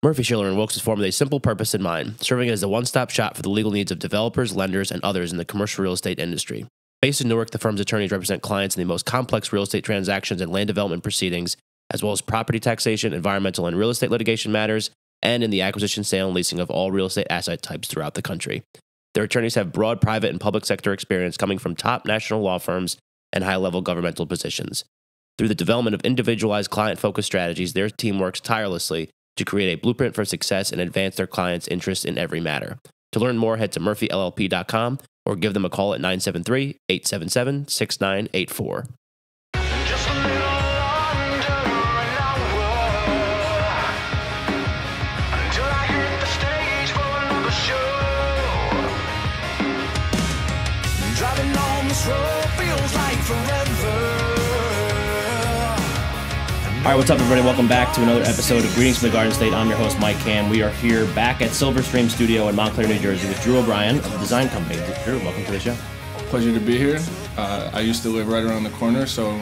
Murphy, Schiller, and Wilkes is formed with a simple purpose in mind, serving as a one-stop shop for the legal needs of developers, lenders, and others in the commercial real estate industry. Based in Newark, the firm's attorneys represent clients in the most complex real estate transactions and land development proceedings, as well as property taxation, environmental and real estate litigation matters, and in the acquisition, sale, and leasing of all real estate asset types throughout the country. Their attorneys have broad private and public sector experience coming from top national law firms and high-level governmental positions. Through the development of individualized client-focused strategies, their team works tirelessly to create a blueprint for success and advance their clients' interests in every matter. To learn more, head to murphyllp.com or give them a call at 973-877-6984. Driving on this road feels like forever. All right, what's up, everybody? Welcome back to another episode of Greetings from the Garden State. I'm your host, Mike Can. We are here back at Silverstream Studio in Montclair, New Jersey with Drew O'Brien of the design company. Drew, welcome to the show. Pleasure to be here. I used to live right around the corner, so,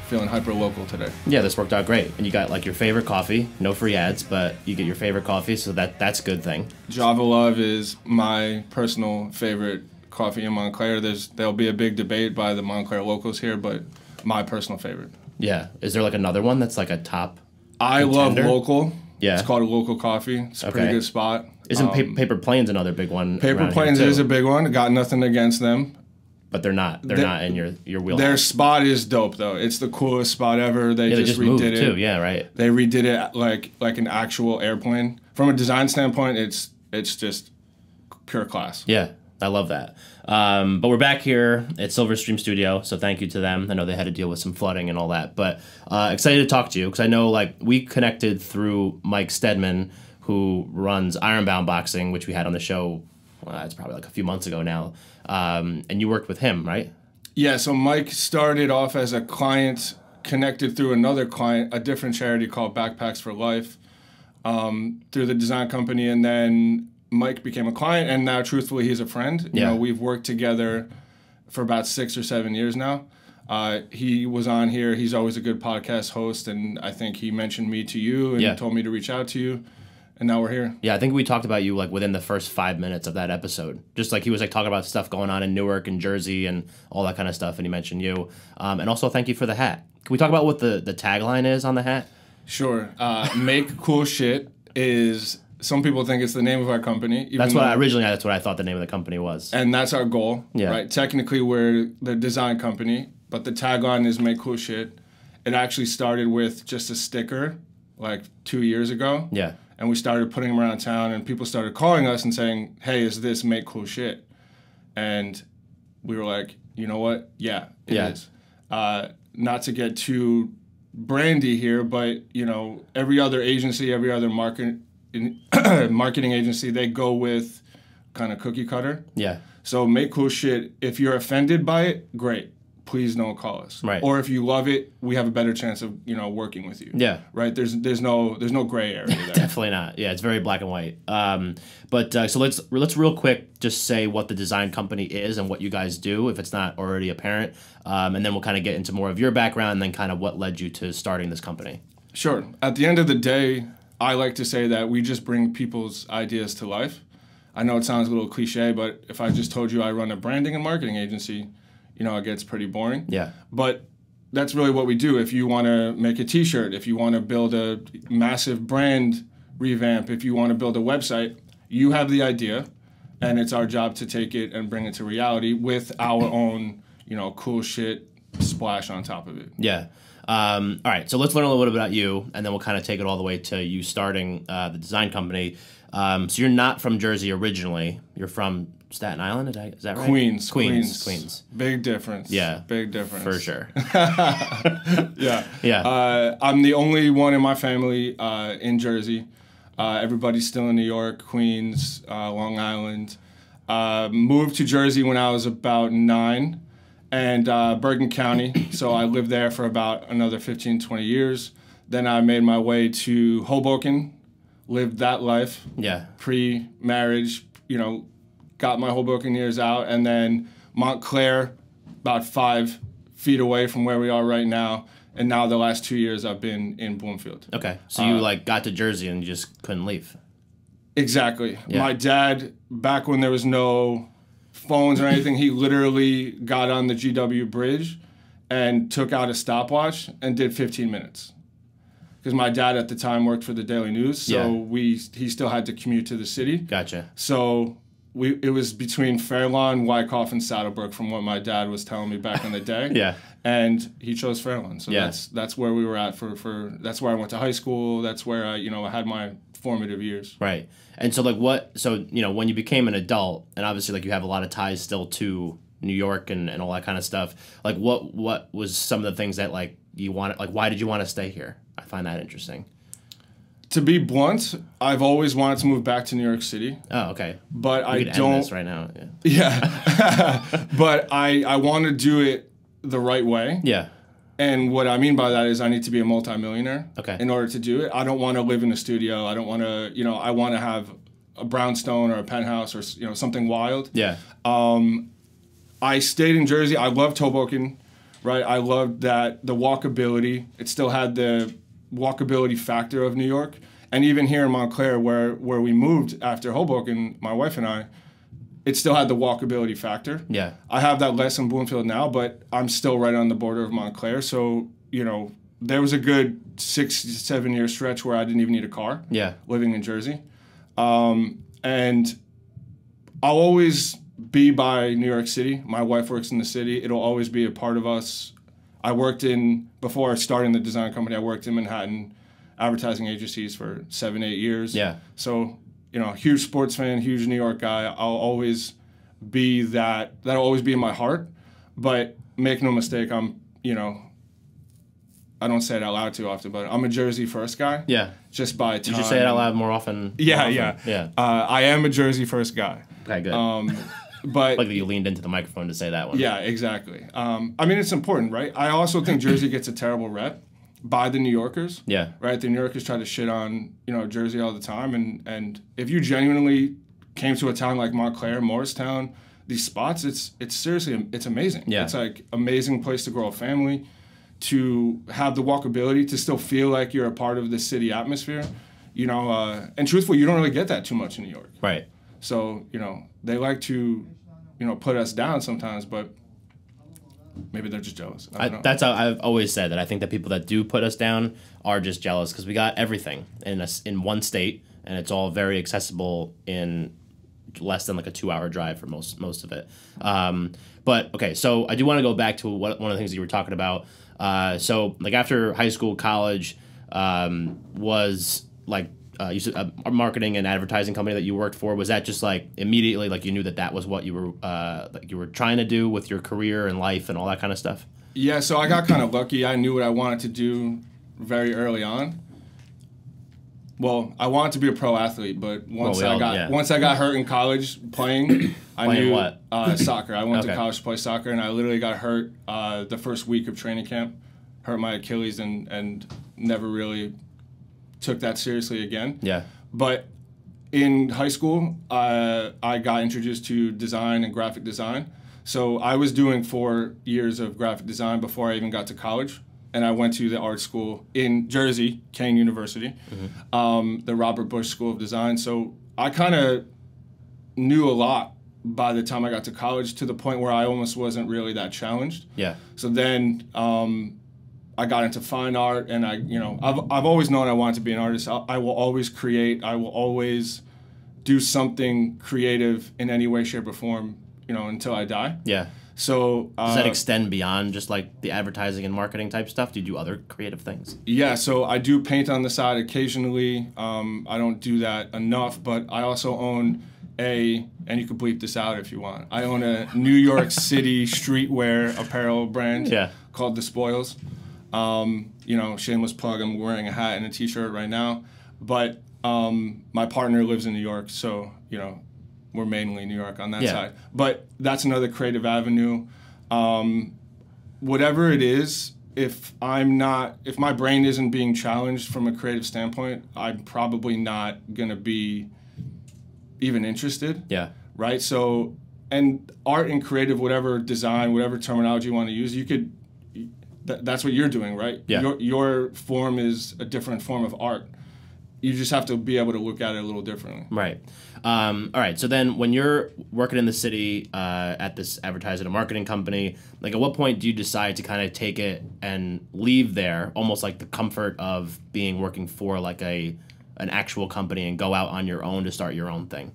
feeling hyper-local today. Yeah, this worked out great. And you got, your favorite coffee. No free ads, but you get your favorite coffee, so that's a good thing. Java Love is my personal favorite coffee in Montclair. There'll be a big debate by the Montclair locals here, but my personal favorite. Yeah. Is there, another one that's, a top I contender? love Local. Yeah. It's called a Local Coffee. It's a pretty good spot. Isn't Paper Plane's another big one? Paper Planes is a big one. Got nothing against them. But they're not in your wheelhouse. Their spot is dope, though. It's the coolest spot ever. They just redid moved it. too. Yeah, right. They redid it like an actual airplane. From a design standpoint, it's just pure class. Yeah, I love that. But we're back here at Silverstream Studio, so thank you to them. I know they had to deal with some flooding and all that, but excited to talk to you because I know we connected through Mike Stedman, who runs Ironbound Boxing, which we had on the show. It's probably a few months ago now. And you worked with him, right? Yeah, so Mike started off as a client connected through another client, a different charity called Backpacks for Life, through the design company, and then Mike became a client, and now, truthfully, he's a friend. You know, we've worked together for about 6 or 7 years now. He was on here. He's always a good podcast host, and I think he mentioned me to you and told me to reach out to you. And now we're here. Yeah, I think we talked about you within the first 5 minutes of that episode. Just he was talking about stuff going on in Newark and Jersey and all that kind of stuff, and he mentioned you. And also, thank you for the hat. Can we talk about what the tagline is on the hat? Sure. Make cool shit is. Some people think it's the name of our company. That's what I thought the name of the company was. And that's our goal. Yeah. Right. Technically, we're the design company, but the tagline is make cool shit. It actually started with just a sticker 2 years ago. Yeah. And we started putting them around town, and people started calling us and saying, hey, is this make cool shit? And we were like, you know what? Yeah, it is. Not to get too brandy here, but, every other agency, every other marketing agency, they go with kind of cookie cutter. Yeah. So make cool shit. If you're offended by it, great. Please don't call us. Right. Or if you love it, we have a better chance of working with you. Yeah. Right. There's no gray area there. Definitely not. Yeah, it's very black and white. So let's real quick just say what the design company is and what you guys do, if it's not already apparent, and then we'll kind of get into more of your background and then kind of what led you to starting this company. Sure. At the end of the day, I like to say that we just bring people's ideas to life. I know it sounds a little cliche, but if I just told you I run a branding and marketing agency, it gets pretty boring. Yeah. But that's really what we do. If you want to make a T-shirt, if you want to build a massive brand revamp, if you want to build a website, you have the idea, and it's our job to take it and bring it to reality with our own, cool shit splash on top of it. Yeah. All right, so let's learn a little bit about you, and then we'll kind of take it all the way to you starting the design company. So you're not from Jersey originally. You're from Staten Island, is that right? Queens. Big difference. Yeah. Big difference. For sure. Yeah. Yeah. I'm the only one in my family in Jersey. Everybody's still in New York, Queens, Long Island. Moved to Jersey when I was about 9. And Bergen County, so I lived there for about another 15, 20 years. Then I made my way to Hoboken, lived that life, pre-marriage, got my Hoboken years out, and then Montclair, about 5 feet away from where we are right now, And now the last 2 years I've been in Bloomfield. Okay. So you like got to Jersey and you just couldn't leave. Exactly. Yeah. My dad, back when there was no phones or anything, he literally got on the GW bridge and took out a stopwatch and did 15 minutes. Because my dad at the time worked for the Daily News, so he still had to commute to the city. Gotcha. So it was between Fairlawn, Wyckoff, and Saddlebrook from what my dad was telling me back in the day. Yeah. And he chose Fairlawn. So that's where we were at for that's where I went to high school. That's where I had my formative years. Right. And so when you became an adult, and obviously like you have a lot of ties still to New York and all that kind of stuff, like what was some of the things that like you wanted, like why did you want to stay here? I find that interesting. To be blunt, I've always wanted to move back to New York City. Oh, okay. But we could don't end this right now. Yeah. But I want to do it the right way. Yeah. And what I mean by that is I need to be a multimillionaire. Okay. In order to do it. I don't want to live in a studio. I don't want to, I want to have a brownstone or a penthouse or something wild. Yeah. I stayed in Jersey. I loved Hoboken, right? I loved that the walkability. It still had the walkability factor of New York. And even here in Montclair, where we moved after Hoboken, my wife and I, it still had the walkability factor. Yeah. I have that less in Bloomfield now, but I'm still right on the border of Montclair. So, there was a good 6 to 7 year stretch where I didn't even need a car. Yeah. Living in Jersey. And I'll always be by New York City. My wife works in the city. It'll always be a part of us. Before starting the design company, I worked in Manhattan advertising agencies for 7, 8 years. Yeah. So, huge sports fan, huge New York guy. I'll always be that. That'll always be in my heart. But make no mistake, I'm, I don't say it out loud too often, but I'm a Jersey first guy. Yeah. Just by time. You should say it out loud more often. Yeah. I am a Jersey first guy. Okay, good. But like that you leaned into the microphone to say that one. Yeah, exactly. It's important, right? I also think Jersey gets a terrible rep by the New Yorkers. Yeah. Right? The New Yorkers try to shit on, Jersey all the time. And if you genuinely came to a town like Montclair, Morristown, these spots, it's seriously, it's amazing. Yeah. It's like amazing place to grow a family, to have the walkability, to still feel like you're a part of the city atmosphere. And truthfully, you don't really get that too much in New York. Right. So, they like to, put us down sometimes, but maybe they're just jealous. I don't know. That's how I've always said that. I think that people that do put us down are just jealous because we got everything in one state, and it's all very accessible in less than like a 2-hour drive for most of it. But okay, so I do want to go back to one of the things that you were talking about. So like after high school, college, was like you said a marketing and advertising company that you worked for. Was that just like immediately like you knew that was what you were trying to do with your career and life and all that kind of stuff? Yeah, so I got kind of lucky. I knew what I wanted to do very early on. Well, I wanted to be a pro athlete, but once I got hurt in college playing, I knew what? Soccer. I went to college to play soccer, and I literally got hurt the first week of training camp. Hurt my Achilles and never really took that seriously again. Yeah. But in high school, I got introduced to design and graphic design. So I was doing 4 years of graphic design before I even got to college. And I went to the art school in Jersey, Kane University, the Robert Bush School of Design. So I kind of knew a lot by the time I got to college, to the point where I almost wasn't really that challenged. Yeah. So then I got into fine art, and I've always known I wanted to be an artist. I will always create. I will always do something creative in any way, shape, or form, until I die. Yeah. So does that extend beyond just like the advertising and marketing type stuff? Do you do other creative things? Yeah, so I do paint on the side occasionally. I don't do that enough, but I also own and you can bleep this out if you want, I own a New York City streetwear apparel brand called The Spoils. Shameless plug, I'm wearing a hat and a t-shirt right now. But my partner lives in New York, so, we're mainly New York on that side. But that's another creative avenue. Whatever it is, if my brain isn't being challenged from a creative standpoint, I'm probably not going to be even interested. Yeah. Right? So, and art and creative, whatever design, whatever terminology you want to use, that's what you're doing, right? Yeah. Your form is a different form of art. You just have to be able to look at it a little differently. Right. All right. So then when you're working in the city at this advertising and marketing company, like at what point do you decide to kind of take it and leave there, almost like the comfort of being working for like an actual company and go out on your own to start your own thing?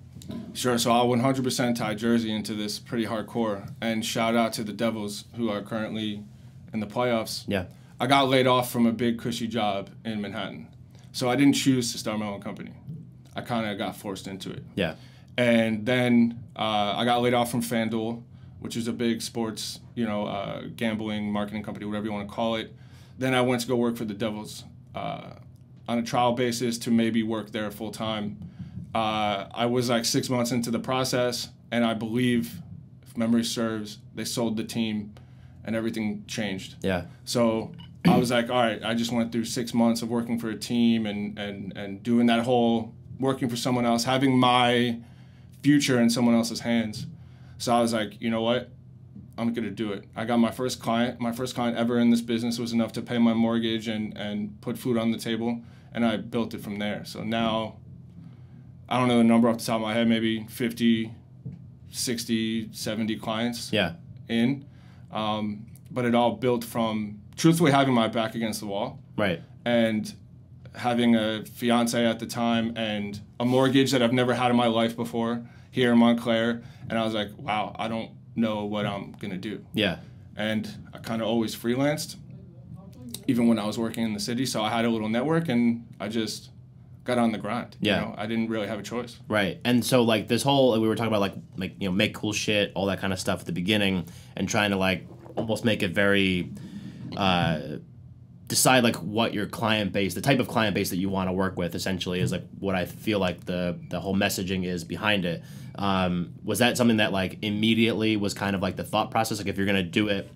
Sure. So I'll 100% tie Jersey into this pretty hardcore. And shout out to the Devils, who are currently in the playoffs. Yeah. I got laid off from a big cushy job in Manhattan. So I didn't choose to start my own company. I kind of got forced into it. Yeah. And then I got laid off from FanDuel, which is a big sports, gambling marketing company, whatever you want to call it. Then I went to go work for the Devils on a trial basis to maybe work there full time. I was like 6 months into the process, and I believe, if memory serves, they sold the team, and everything changed. Yeah. So I was like, all right, I just went through 6 months of working for a team and doing that whole working for someone else, having my future in someone else's hands. So I was like, you know what? I'm going to do it. I got my first client. My first client ever in this business was enough to pay my mortgage and put food on the table, and I built it from there. So now, I don't know the number off the top of my head, maybe 50, 60, 70 clients in. But it all built from truthfully having my back against the wall. Right. And having a fiance at the time and a mortgage that I've never had in my life before here in Montclair. And I was like, wow, I don't know what I'm going to do. Yeah. And I kind of always freelanced, even when I was working in the city. So I had a little network, and I just got on the grind. Yeah. I didn't really have a choice. Right. And so like this whole, we were talking about like make cool shit, all that kind of stuff at the beginning, and trying to like almost make it very decide like what your client base, the type of client base that you want to work with, essentially is like what I feel like the whole messaging is behind it. Was that something that like immediately was kind of like the thought process, like if you're gonna do it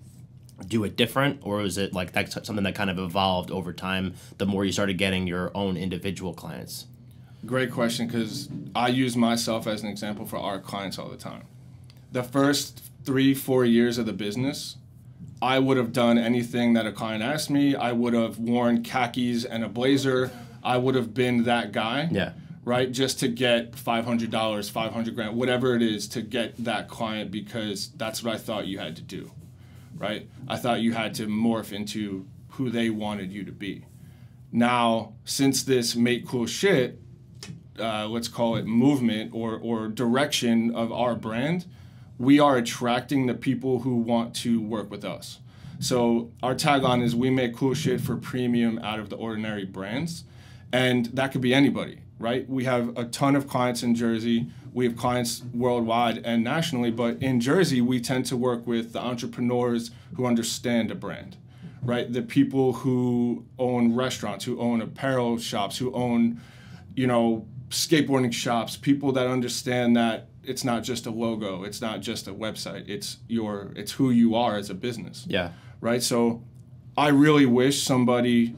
different, or was it like that's something that kind of evolved over time the more you started getting your own individual clients? Great question, because I use myself as an example for our clients all the time. The first 3-4 years of the business, I would have done anything that a client asked me. I would have worn khakis and a blazer. I would have been that guy. Yeah. Right? Just to get $500, $500,000, whatever it is, to get that client, because that's what I thought you had to do. Right? I thought you had to morph into who they wanted you to be. Now, since this make cool shit, let's call it movement or direction of our brand, we are attracting the people who want to work with us. So our tagline is, we make cool shit for premium out of the ordinary brands. And that could be anybody, right? We have a ton of clients in Jersey. We have clients worldwide and nationally, but in Jersey, we tend to work with the entrepreneurs who understand a brand, right? The people who own restaurants, who own apparel shops, who own, skateboarding shops, people that understand that it's not just a logo, it's not just a website, it's who you are as a business. Yeah. Right? So I really wish somebody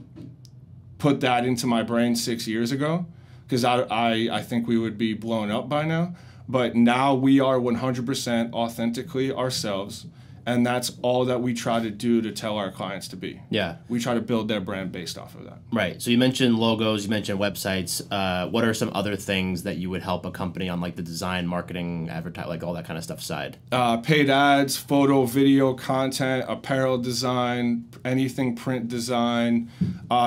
put that into my brain 6 years ago, because I think we would be blown up by now. But now we are 100% authentically ourselves, and that's all that we try to do to tell our clients to be. Yeah. We try to build their brand based off of that. Right. So you mentioned logos, you mentioned websites. What are some other things that you would help a company on, like the design, marketing, advertise, like all that kind of stuff side? Paid ads, photo, video content, apparel design, anything print design,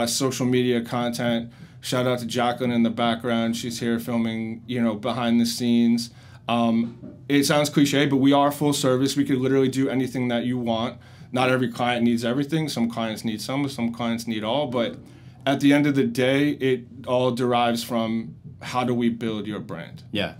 social media content. Shout out to Jacqueline in the background. She's here filming, behind the scenes. It sounds cliche, but we are full service. We could literally do anything that you want. Not every client needs everything. Some clients need some clients need all. But at the end of the day, it all derives from, how do we build your brand? Yeah.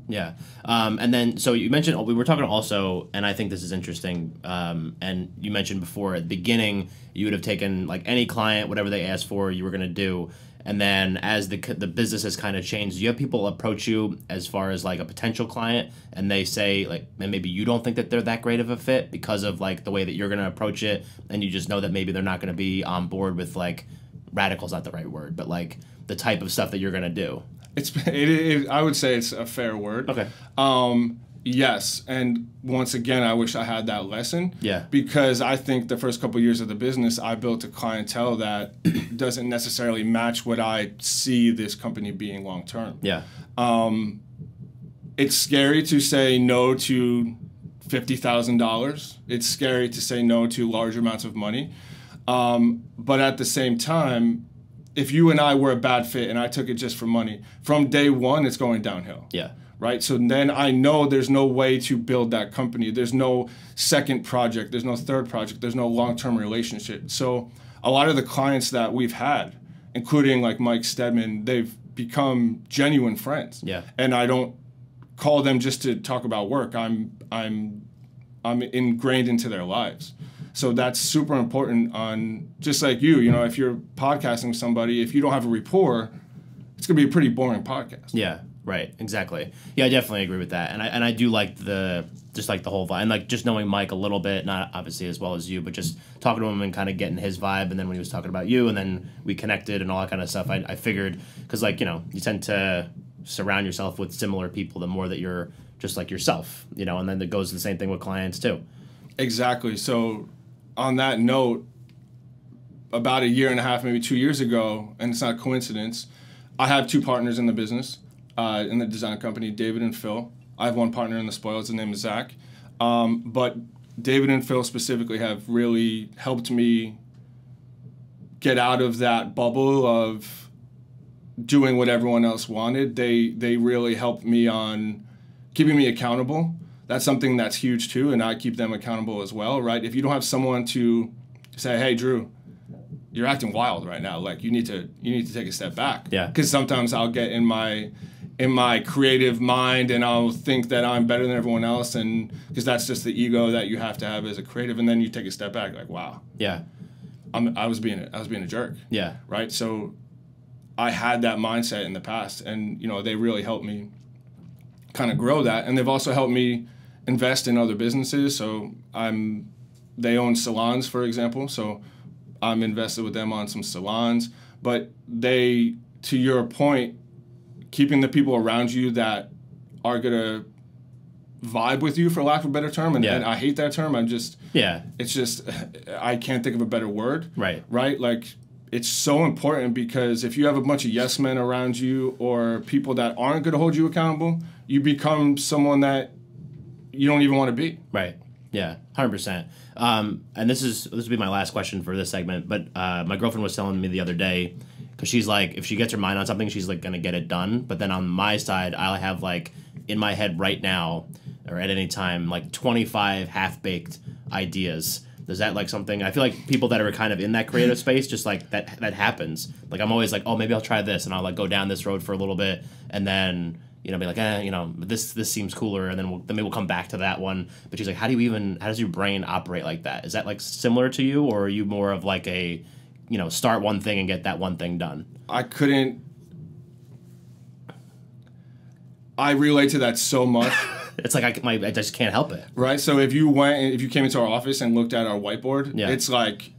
Yeah. And then, so you mentioned, we were talking also, and I think this is interesting, and you mentioned before at the beginning, you would have taken like any client, whatever they asked for, you were going to do. And then as the business has kind of changed, you have people approach you as far as like a potential client, and they say like, and maybe you don't think that they're that great of a fit because of like the way that you're going to approach it, and you just know that maybe they're not going to be on board with, like, radical's not the right word, but like the type of stuff that you're going to do. I would say it's a fair word. Okay. Yes, and once again, I wish I had that lesson. Yeah. Because I think the first couple of years of the business, I built a clientele that doesn't necessarily match what I see this company being long term. Yeah. It's scary to say no to $50,000. It's scary to say no to large amounts of money. But at the same time, if you and I were a bad fit and I took it just for money, from day one, it's going downhill. Yeah. Right? So then I know there's no way to build that company. There's no second project. There's no third project. There's no long-term relationship. So a lot of the clients that we've had, including like Mike Stedman, they've become genuine friends. Yeah. And I don't call them just to talk about work. I'm ingrained into their lives. So that's super important on, just like you know, if you're podcasting with somebody, if you don't have a rapport, it's going to be a pretty boring podcast. Yeah. Right, exactly. Yeah, I definitely agree with that, and I do like the whole vibe, and like just knowing Mike a little bit, not obviously as well as you, but just talking to him and kind of getting his vibe, and then when he was talking about you, and then we connected and all that kind of stuff. I figured, because like, you know, you tend to surround yourself with similar people the more that you're just like yourself, you know, and then it goes the same thing with clients too. Exactly. So on that note, about a year and a half, maybe 2 years ago, and it's not a coincidence, I have two partners in the business. In the design company, David and Phil. I have one partner in the spoils. His name is Zach. But David and Phil specifically have really helped me get out of that bubble of doing what everyone else wanted. They really helped me on keeping me accountable. That's something that's huge too, and I keep them accountable as well, right? If you don't have someone to say, hey, Drew, you're acting wild right now. Like, you need to take a step back. Yeah. Because sometimes I'll get in my creative mind and I'll think that I'm better than everyone else, and because that's just the ego that you have to have as a creative, and then you take a step back, like, wow. Yeah. I was being a jerk. Yeah. Right? So I had that mindset in the past, and you know, they really helped me kind of grow that, and they've also helped me invest in other businesses. So they own salons, for example, so I'm invested with them on some salons. But they, to your point, keeping the people around you that are gonna vibe with you, for lack of a better term, and I hate that term. It's just, I can't think of a better word. Right. Right? Like, it's so important, because if you have a bunch of yes men around you or people that aren't gonna hold you accountable, you become someone that you don't even want to be. Right. Yeah, 100%. And this will be my last question for this segment, but my girlfriend was telling me the other day, because she's like, if she gets her mind on something, she's like going to get it done. But then on my side, I'll have like in my head right now, or at any time, like 25 half-baked ideas. Is that like something, I feel like people that are kind of in that creative space, just like that happens. Like, I'm always like, oh, maybe I'll try this, and I'll like go down this road for a little bit, and then, you know, be like, you know, this seems cooler, and then maybe we'll come back to that one. But she's like, how does your brain operate like that? Is that like similar to you, or are you more of like a, you know, start one thing and get that one thing done? I relate to that so much. It's like I just can't help it. Right? So if you came into our office and looked at our whiteboard, it's like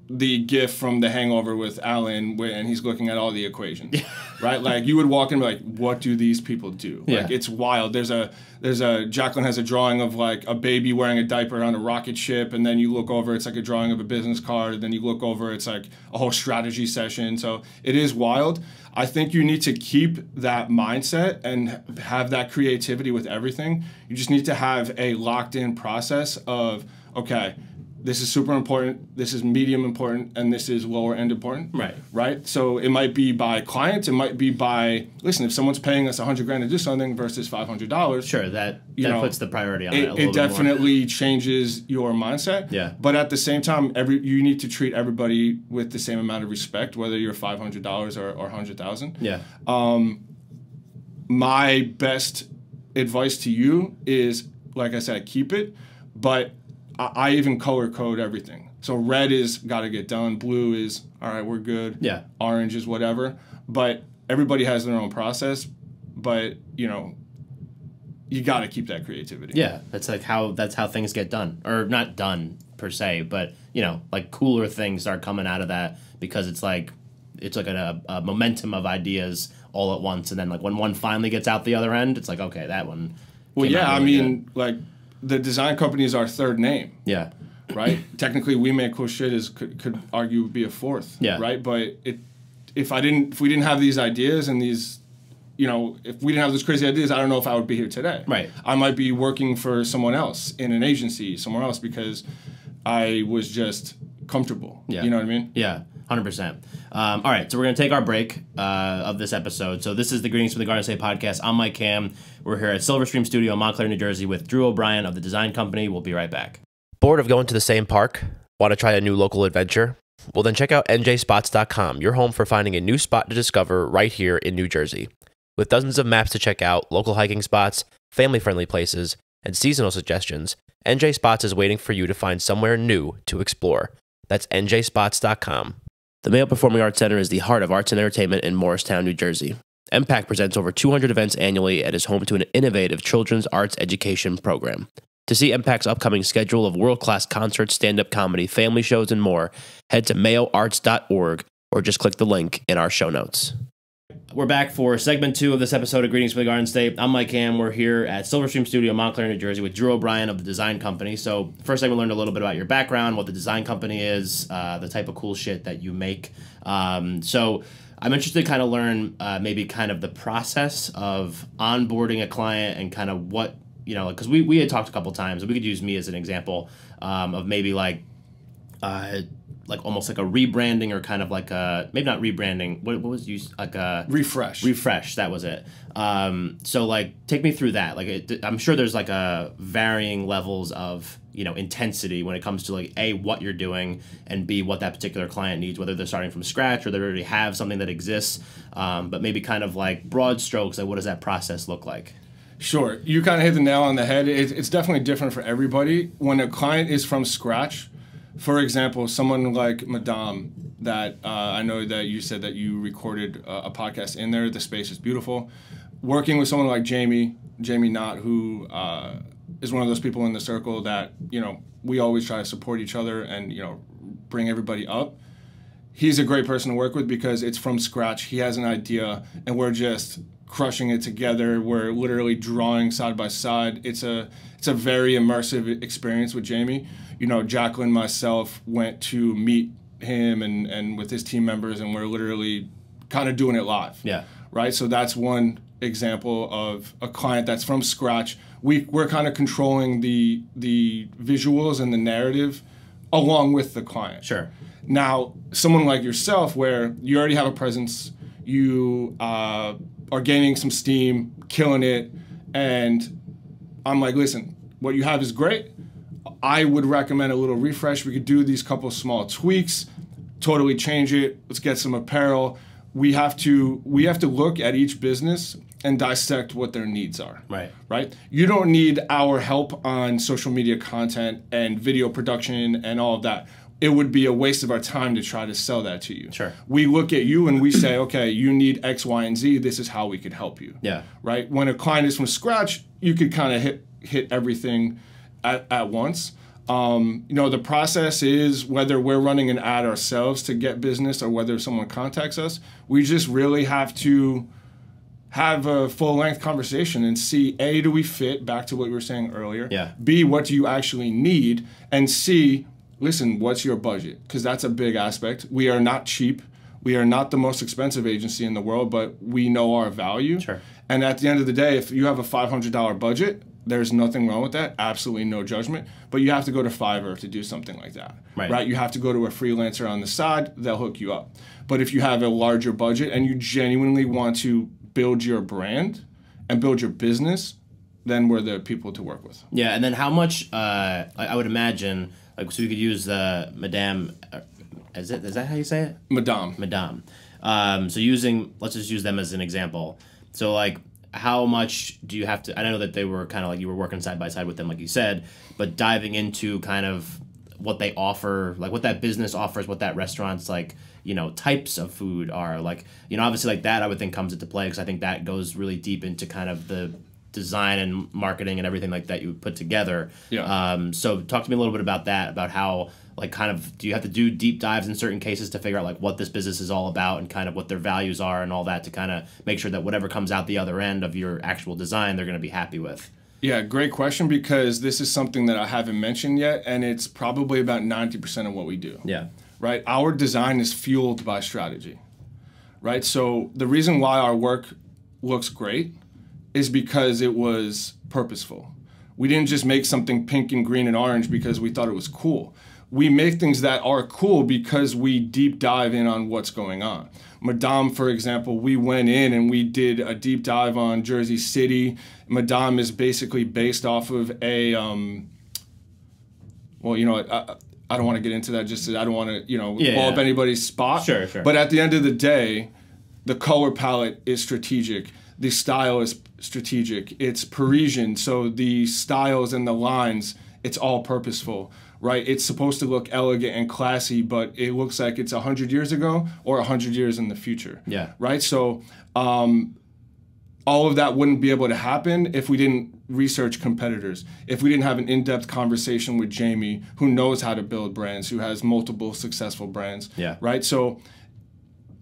the gif from The Hangover with Alan, and he's looking at all the equations, right? Like, you would walk in and be like, what do these people do? Like, it's wild. Jacqueline has a drawing of like a baby wearing a diaper on a rocket ship, and then you look over, it's like a drawing of a business card, and then you look over, it's like a whole strategy session. So it is wild. I think you need to keep that mindset and have that creativity with everything. You just need to have a locked in process of, okay, this is super important, this is medium important, and this is lower end important. Right. Right? So it might be by clients, it might be by, listen, if someone's paying us $100,000 to do something versus $500. Sure, that puts the priority on it a little it definitely changes your mindset. Yeah. But at the same time, you need to treat everybody with the same amount of respect, whether you're $500 or $100,000. Yeah. My best advice to you is, like I said, keep it, but I even color code everything. So red is got to get done. Blue is, all right, we're good. Yeah. Orange is whatever. But everybody has their own process. But, you know, you got to keep that creativity. Yeah, that's how things get done. Or not done, per se, but, you know, like cooler things start coming out of that, because it's like a momentum of ideas all at once. And then, like, when one finally gets out the other end, it's like, okay, that one Well, yeah, I mean, like, the design company is our third name. Yeah. Right? Technically, We Make Cool Shit could argue be a fourth. Yeah. Right? But if we didn't have these ideas and these, you know, if we didn't have those crazy ideas, I don't know if I would be here today. Right. I might be working for someone else in an agency somewhere else because I was just comfortable. Yeah. You know what I mean? Yeah. 100%. All right, so we're going to take our break of this episode. So this is the Greetings from the Garden State podcast. I'm Mike Cam. We're here at Silverstream Studio in Montclair, New Jersey with Drew O'Brien of the Design Company. We'll be right back. Bored of going to the same park? Want to try a new local adventure? Well, then check out NJspots.com, your home for finding a new spot to discover right here in New Jersey. With dozens of maps to check out, local hiking spots, family-friendly places, and seasonal suggestions, NJspots is waiting for you to find somewhere new to explore. That's NJspots.com. The Mayo Performing Arts Center is the heart of arts and entertainment in Morristown, New Jersey. MPAC presents over 200 events annually and is home to an innovative children's arts education program. To see MPAC's upcoming schedule of world-class concerts, stand-up comedy, family shows, and more, head to mayoarts.org or just click the link in our show notes. We're back for segment 2 of this episode of Greetings from the Garden State. I'm Mike Cam. We're here at Silverstream Studio, Montclair, New Jersey, with Drew O'Brien of the Design Company. So first, I learned a little bit about your background, what the Design Company is, the type of cool shit that you make. So I'm interested to kind of learn maybe kind of the process of onboarding a client and kind of what, you know, because we had talked a couple times, and we could use me as an example of maybe like almost like a rebranding or kind of like a, maybe not rebranding, what was used, like a refresh, that was it. So like take me through that. Like I'm sure there's like a varying levels of, you know, intensity when it comes to like A, what you're doing, and B, what that particular client needs, whether they're starting from scratch or they already have something that exists, but maybe kind of like broad strokes, like what does that process look like? Sure. You kind of hit the nail on the head. It's definitely different for everybody. When a client is from scratch, for example, someone like Madame, that I know that you said that you recorded a podcast in there. The space is beautiful. Working with someone like Jamie Knott, who is one of those people in the circle that, you know, we always try to support each other and, you know, bring everybody up. He's a great person to work with because it's from scratch. He has an idea, and we're just crushing it together. We're literally drawing side by side. It's a very immersive experience with Jamie. You know, Jacqueline, myself went to meet him and with his team members, and we're literally kind of doing it live. Yeah. Right? So that's one example of a client that's from scratch. We're kind of controlling the visuals and the narrative along with the client. Sure. Now, someone like yourself, where you already have a presence, you are gaining some steam, killing it, and I'm like, listen, what you have is great. I would recommend a little refresh. We could do these couple small tweaks, totally change it. Let's get some apparel. We have to look at each business and dissect what their needs are. Right? You don't need our help on social media content and video production and all of that. It would be a waste of our time to try to sell that to you. Sure. We look at you and we say, okay, you need X, Y, and Z. This is how we could help you. Yeah. Right? When a client is from scratch, you could kind of hit everything at once. You know, the process is, whether we're running an ad ourselves to get business or whether someone contacts us, we just really have to have a full-length conversation and see, A, do we fit, back to what we were saying earlier? Yeah. B, what do you actually need? And C, listen, what's your budget? Because that's a big aspect. We are not cheap. We are not the most expensive agency in the world, but we know our value. Sure. And at the end of the day, if you have a $500 budget, there's nothing wrong with that. Absolutely no judgment. But you have to go to Fiverr to do something like that. Right? You have to go to a freelancer on the side. They'll hook you up. But if you have a larger budget and you genuinely want to build your brand and build your business, then we're the people to work with. Yeah, and then how much, I would imagine, like, so you could use the Madame, is that how you say it? Madame. So let's just use them as an example. So like, how much do you have to, I know that they were kind of like, you were working side by side with them, like you said, but diving into kind of what they offer, like what that business offers, what that restaurant's like, you know, types of food are, like, you know, obviously like that I would think comes into play, because I think that goes really deep into kind of the design and marketing and everything like that you put together. Yeah. So talk to me a little bit about that, about how, like, kind of, do you have to do deep dives in certain cases to figure out like what this business is all about and kind of what their values are and all that, to kind of make sure that whatever comes out the other end of your actual design, they're going to be happy with? Yeah, great question, because this is something that I haven't mentioned yet, and it's probably about 90% of what we do. Yeah. Right? Our design is fueled by strategy. Right? So the reason why our work looks great is because it was purposeful. We didn't just make something pink and green and orange because we thought it was cool. We make things that are cool because we deep dive in on what's going on. Madame, for example, we went in and we did a deep dive on Jersey City. Madame is basically based off of a, well, you know, I don't want to get into that. Just I don't want to, you know, blow up anybody's spot. Sure, sure. But at the end of the day, the color palette is strategic. The style is strategic. It's Parisian, so the styles and the lines, it's all purposeful, right? It's supposed to look elegant and classy, but it looks like it's 100 years ago or 100 years in the future. Yeah. Right? So all of that wouldn't be able to happen if we didn't research competitors, if we didn't have an in-depth conversation with Jamie, who knows how to build brands, who has multiple successful brands. Yeah. Right? So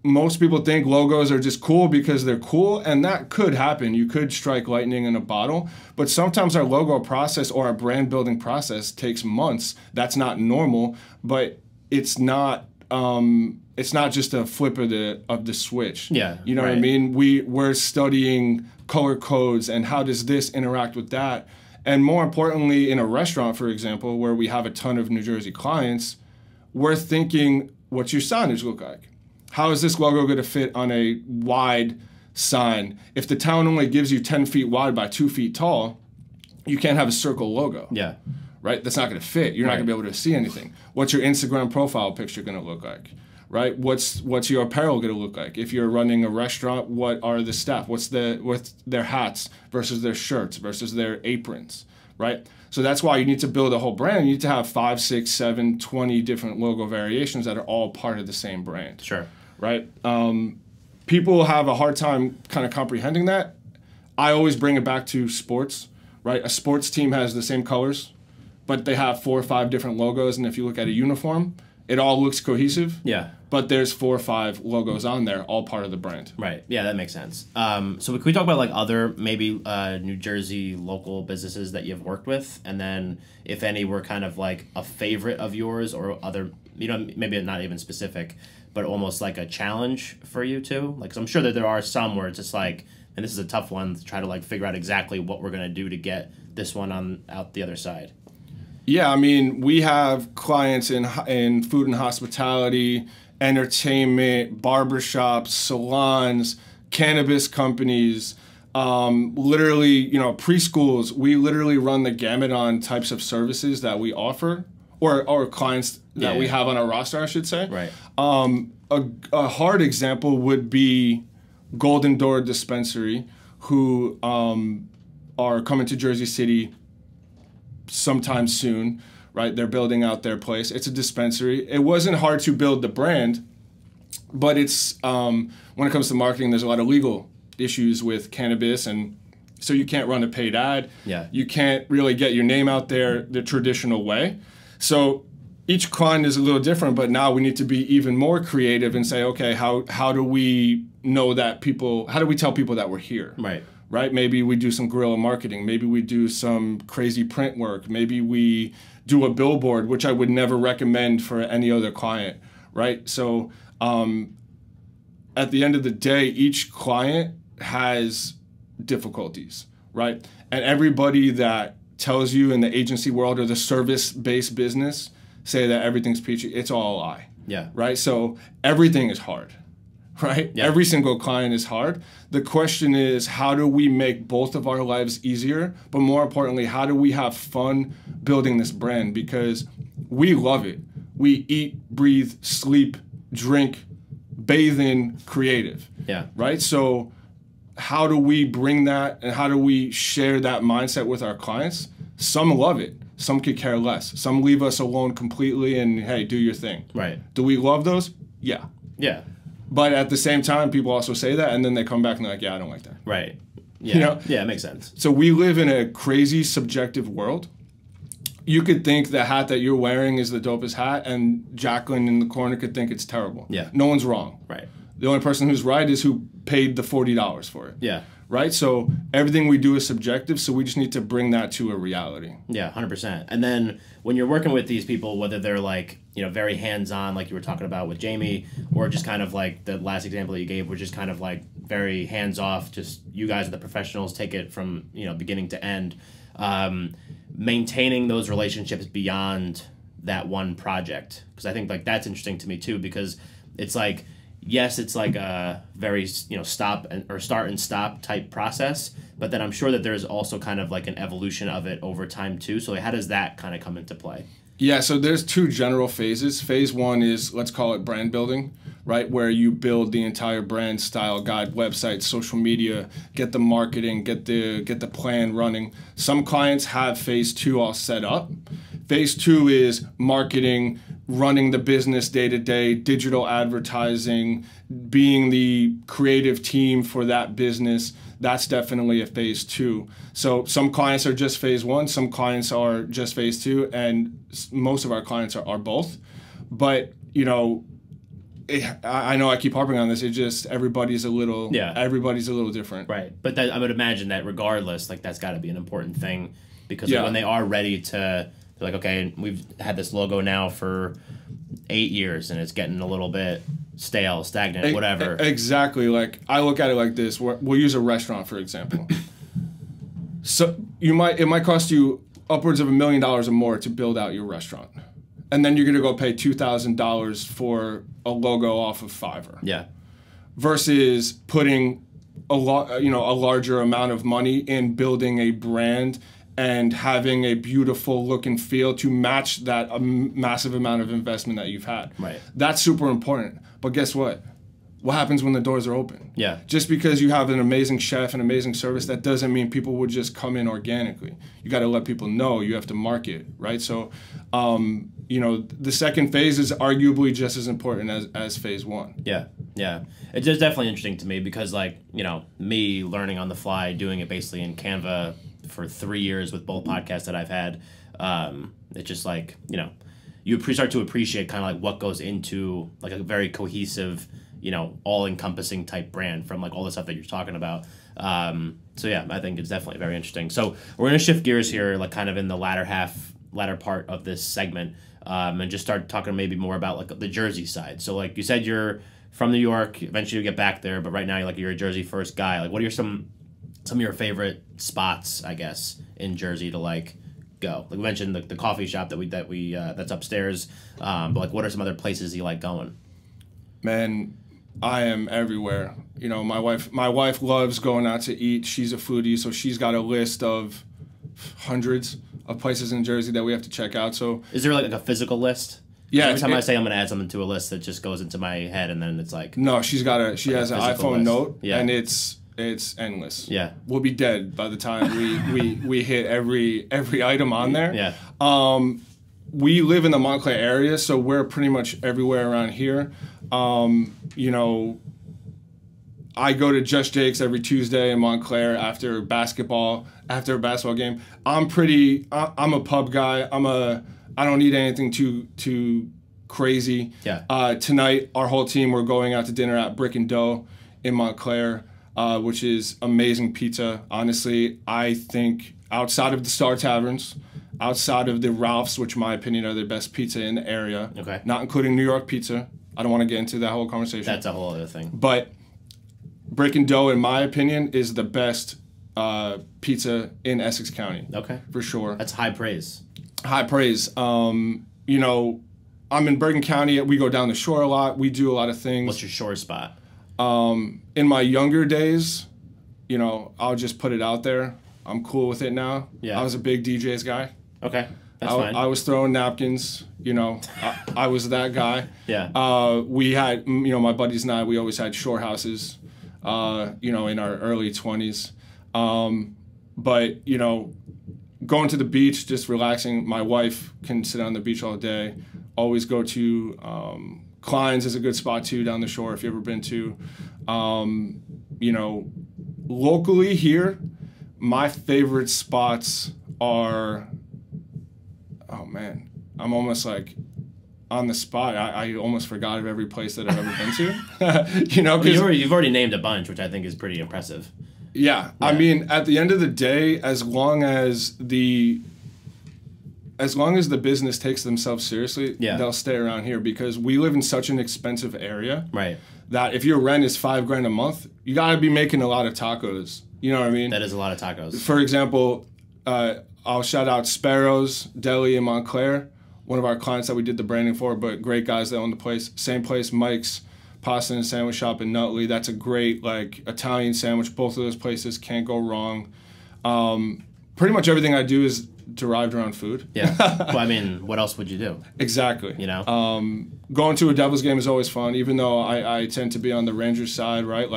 most people think logos are just cool because they're cool, and that could happen. You could strike lightning in a bottle, but sometimes our logo process or our brand building process takes months. That's not normal, but it's not just a flip of the switch. Yeah, you know what I mean? We're studying color codes and how does this interact with that, and more importantly, in a restaurant, for example, where we have a ton of New Jersey clients, we're thinking, what's your signage look like? How is this logo going to fit on a wide sign? If the town only gives you 10 feet wide by 2 feet tall, you can't have a circle logo. Yeah. Right? That's not going to fit. You're not going to be able to see anything. What's your Instagram profile picture going to look like? Right? What's your apparel going to look like? If you're running a restaurant, what are the staff? What's their hats versus their shirts versus their aprons? Right? So that's why you need to build a whole brand. You need to have 5, 6, 7, 20 different logo variations that are all part of the same brand. Sure. Right? People have a hard time kind of comprehending that. I always bring it back to sports, right? A sports team has the same colors, but they have 4 or 5 different logos, and if you look at a uniform, it all looks cohesive. Yeah. But there's 4 or 5 logos on there, all part of the brand. Right. Yeah, that makes sense. So can we talk about like other maybe New Jersey local businesses that you've worked with, and then if any were kind of like a favorite of yours or other, you know, maybe not even specific, but almost like a challenge for you too? Like, 'cause I'm sure that there are some where it's just like, and this is a tough one to try to like figure out exactly what we're going to do to get this one on out the other side. Yeah, I mean, we have clients in food and hospitality, entertainment, barbershops, salons, cannabis companies, literally, you know, preschools. We literally run the gamut on types of services that we offer, or clients that we have on our roster, I should say. Right. A hard example would be Golden Door Dispensary, who are coming to Jersey City sometime soon, right? They're building out their place. It's a dispensary. It wasn't hard to build the brand, but it's when it comes to marketing, there's a lot of legal issues with cannabis, and so you can't run a paid ad. Yeah. You can't really get your name out there the traditional way. So each client is a little different, but now we need to be even more creative and say, okay, how do we know that people, how do we tell people that we're here? Right. Right? Maybe we do some guerrilla marketing. Maybe we do some crazy print work. Maybe we do a billboard, which I would never recommend for any other client, right? So at the end of the day, each client has difficulties, right? And everybody that tells you in the agency world or the service-based business say that everything's peachy, it's all a lie. Yeah. Right? So everything is hard, right? Yeah. Every single client is hard. The question is, how do we make both of our lives easier? But more importantly, how do we have fun building this brand? Because we love it. We eat, breathe, sleep, drink, bathe in creative. Yeah. Right? So how do we bring that and how do we share that mindset with our clients? Some love it. Some could care less. Some leave us alone completely and, hey, do your thing. Right. Do we love those? Yeah. Yeah. But at the same time, people also say that, and then they come back and they're like, yeah, I don't like that. Right. Yeah. You know? Yeah, it makes sense. So we live in a crazy subjective world. You could think the hat that you're wearing is the dopest hat, and Jacqueline in the corner could think it's terrible. Yeah. No one's wrong. Right. The only person who's right is who paid the $40 for it. Yeah. right? So everything we do is subjective, so we just need to bring that to a reality. Yeah, 100%. And then when you're working with these people, whether they're like, you know, very hands-on, like you were talking about with Jamie, or just kind of like the last example you gave, which is kind of like very hands-off, just you guys are the professionals, take it from, you know, beginning to end. Maintaining those relationships beyond that one project, because I think like that's interesting to me too, because it's like, yes, it's like a very, you know, start and stop type process, but then I'm sure that there's also kind of like an evolution of it over time too. So how does that kind of come into play? Yeah, so there's two general phases. Phase one is, let's call it brand building, right? Where you build the entire brand, style guide, website, social media, get the marketing, get the plan running. Some clients have phase two all set up. Phase two is marketing, running the business day to day, digital advertising, being the creative team for that business. That's definitely a phase two. So some clients are just phase one, some clients are just phase two, and most of our clients are both. But, you know, I know I keep harping on this. It just everybody's a little different. Right. But I would imagine that regardless, like that's got to be an important thing, because like, when they are ready to, they're like, okay, we've had this logo now for 8 years and it's getting a little bit stale, stagnant, whatever. Exactly. Like I look at it like this. We'll use a restaurant for example. So it might cost you upwards of $1 million or more to build out your restaurant, and then you're gonna go pay $2,000 for a logo off of Fiverr. Yeah. Versus putting a larger amount of money in building a brand and having a beautiful look and feel to match that massive amount of investment that you've had. Right. That's super important. But guess what? What happens when the doors are open? Yeah. Just because you have an amazing chef and amazing service, that doesn't mean people would just come in organically. You got to let people know. You have to market, right? So, you know, the second phase is arguably just as important as phase one. Yeah, yeah. It's just definitely interesting to me because, like, you know, me learning on the fly, doing it basically in Canva for 3 years with both podcasts that I've had, it's just like, you know, you start to appreciate kind of like what goes into like a very cohesive, you know, all-encompassing type brand from like all the stuff that you're talking about. So yeah, I think it's definitely very interesting. So we're gonna shift gears here, like kind of in the latter part of this segment, and just start talking maybe more about like the Jersey side. So like you said, you're from New York. Eventually you get back there, but right now you're a Jersey first guy. Like, what are some of your favorite spots, I guess, in Jersey to like go? Like we mentioned the coffee shop that's upstairs, but like what are some other places you like going? Man, I am everywhere. You know, my wife loves going out to eat. She's a foodie, so she's got a list of hundreds of places in Jersey that we have to check out. So is there like a physical list? Yeah. Every time I say I'm going to add something to a list, that just goes into my head, and then it's like... No, she has an iPhone list. Note, yeah. And it's endless. Yeah. We'll be dead by the time we hit every item on there. Yeah. We live in the Montclair area, so we're pretty much everywhere around here. You know, I go to Just Jake's every Tuesday in Montclair after a basketball game. I'm a pub guy. I don't need anything too crazy. Yeah. Tonight, our whole team, we're going out to dinner at Brick and Dough in Montclair, which is amazing pizza. Honestly, I think outside of the Star Taverns, outside of the Ralphs, which in my opinion are the best pizza in the area, okay, not including New York pizza. I don't want to get into that whole conversation. That's a whole other thing. But Brick and Dough, in my opinion, is the best pizza in Essex County. Okay. For sure. That's high praise. High praise. You know, I'm in Bergen County. We go down the shore a lot. We do a lot of things. What's your shore spot? In my younger days, you know, I'll just put it out there. I'm cool with it now. Yeah. I was a big DJ's guy. Okay. That's fine. I was throwing napkins, you know. I was that guy. Yeah. We had, you know, my buddies and I, we always had shore houses, you know, in our early 20s. But, you know, going to the beach, just relaxing. My wife can sit on the beach all day. Always go to Klein's is a good spot, too, down the shore if you've ever been to. You know, locally here, my favorite spots are... Oh, man. I'm almost like on the spot. I almost forgot of every place that I've ever been to. You know, you've already named a bunch, which I think is pretty impressive. Yeah. I mean, at the end of the day, as long as the business takes themselves seriously, they'll stay around here, because we live in such an expensive area. Right. That if your rent is $5,000 a month, you got to be making a lot of tacos. You know what I mean? That is a lot of tacos. For example, I'll shout out Sparrow's Deli in Montclair, one of our clients that we did the branding for, but great guys that own the place. Same place, Mike's Pasta and Sandwich Shop in Nutley. That's a great Italian sandwich. Both of those places can't go wrong. Pretty much everything I do is derived around food. Yeah. Well, I mean, what else would you do? Exactly. You know? Going to a Devils game is always fun, even though I tend to be on the Rangers side, right?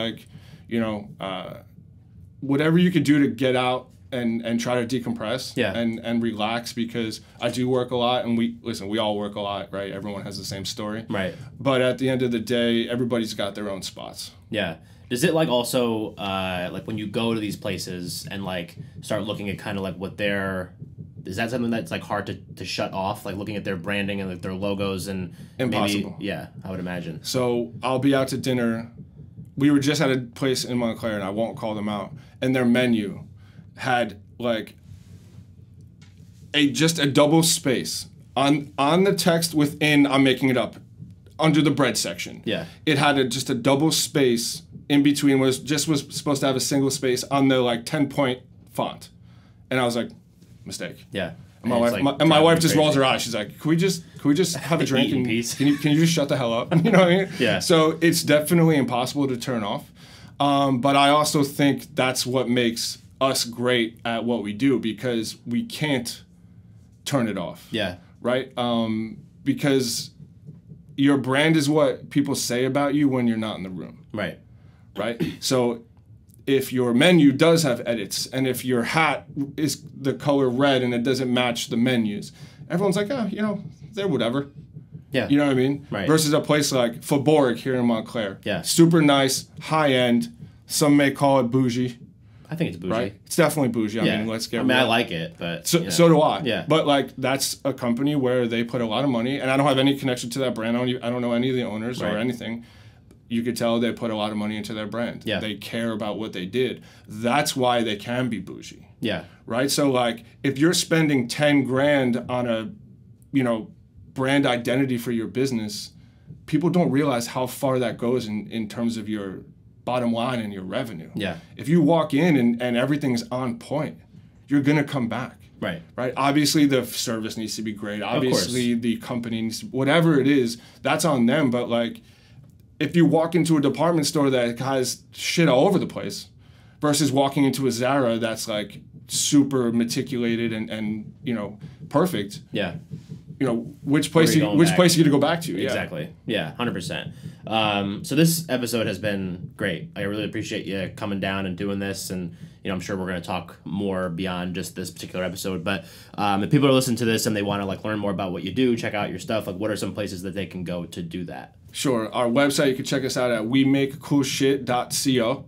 Whatever you could do to get out and try to decompress and relax, because I do work a lot, and we all work a lot, right? Everyone has the same story. Right. But at the end of the day, everybody's got their own spots. Yeah. Does it also when you go to these places and start looking at kind of what they're, is that something that's hard to shut off, looking at their branding and their logos and impossible? Maybe, yeah, I would imagine. So I'll be out to dinner. We were just at a place in Montclair, and I won't call them out, and their menu had just a double space on the text within, I'm making it up, under the bread section. Yeah. It had just a double space in between, was supposed to have a single space on the 10-point font. And I was like, mistake. Yeah. And my wife just rolls her eyes. She's like, can we just have a drink in peace? Can you just shut the hell up? You know what I mean? Yeah. So it's definitely impossible to turn off. But I also think that's what makes us great at what we do, because we can't turn it off. Yeah. Right? Because your brand is what people say about you when you're not in the room. Right. Right? So if your menu does have edits, and if your hat is the color red and it doesn't match the menus, everyone's like, they're whatever. Yeah. You know what I mean? Right. Versus a place like Faubourg here in Montclair. Yeah. Super nice, high end. Some may call it bougie. I think it's bougie. Right? It's definitely bougie. I mean, let's get real. I like it, but so do I. Yeah. But that's a company where they put a lot of money, and I don't have any connection to that brand. I don't know any of the owners or anything. You could tell they put a lot of money into their brand. Yeah. They care about what they did. That's why they can be bougie. Yeah. Right? So if you're spending $10,000 on a, brand identity for your business, people don't realize how far that goes in terms of your bottom line and your revenue. Yeah. If you walk in and everything's on point, you're going to come back. Right. Right. Obviously, the service needs to be great. Obviously, the company needs to, whatever it is, that's on them. But if you walk into a department store that has shit all over the place versus walking into a Zara that's super meticulated and perfect. Yeah. Which place are you going to go back to? Exactly. Yeah, 100%. So this episode has been great. I really appreciate you coming down and doing this, and I'm sure we're going to talk more beyond just this particular episode. But if people are listening to this and they want to learn more about what you do, check out your stuff, what are some places that they can go to do that? Sure. Our website, you can check us out at weMakeCoolShit.co,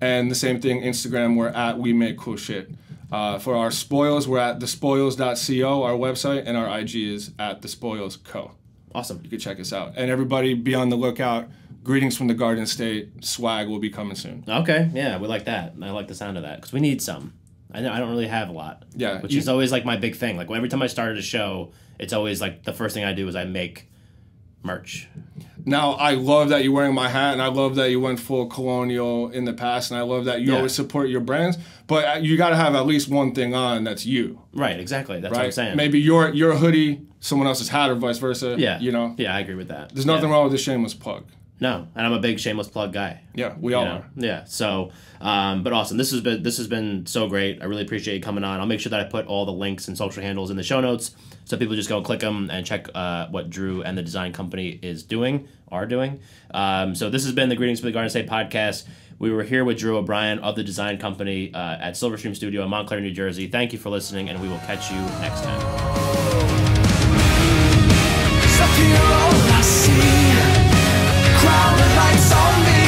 and the same thing, Instagram, we're at weMakeCoolShit. For our spoils, we're at thespoils.co, our website, and our IG is at thespoilsco. Awesome. You can check us out. And everybody be on the lookout. Greetings from the Garden State. Swag will be coming soon. Okay. Yeah, we like that. I like the sound of that, because we need some. I don't really have a lot. Yeah. Which is always my big thing. Every time I started a show, it's always the first thing I do is I make merch. Now, I love that you're wearing my hat, and I love that you went full colonial in the past, and I love that you always support your brands, but you got to have at least one thing on that's you. Right, exactly. That's what I'm saying. Maybe your hoodie, someone else's hat, or vice versa. Yeah. Yeah, I agree with that. There's nothing wrong with a shameless plug. No, and I'm a big shameless plug guy. Yeah, we all are. Yeah, so, but awesome. This has been so great. I really appreciate you coming on. I'll make sure that I put all the links and social handles in the show notes, so people just go click them and check what Drew and the design company are doing. So this has been the Greetings from the Garden State podcast. We were here with Drew O'Brien of the design company at Silverstream Studio in Montclair, New Jersey. Thank you for listening, and we will catch you next time. Crowded lights on me.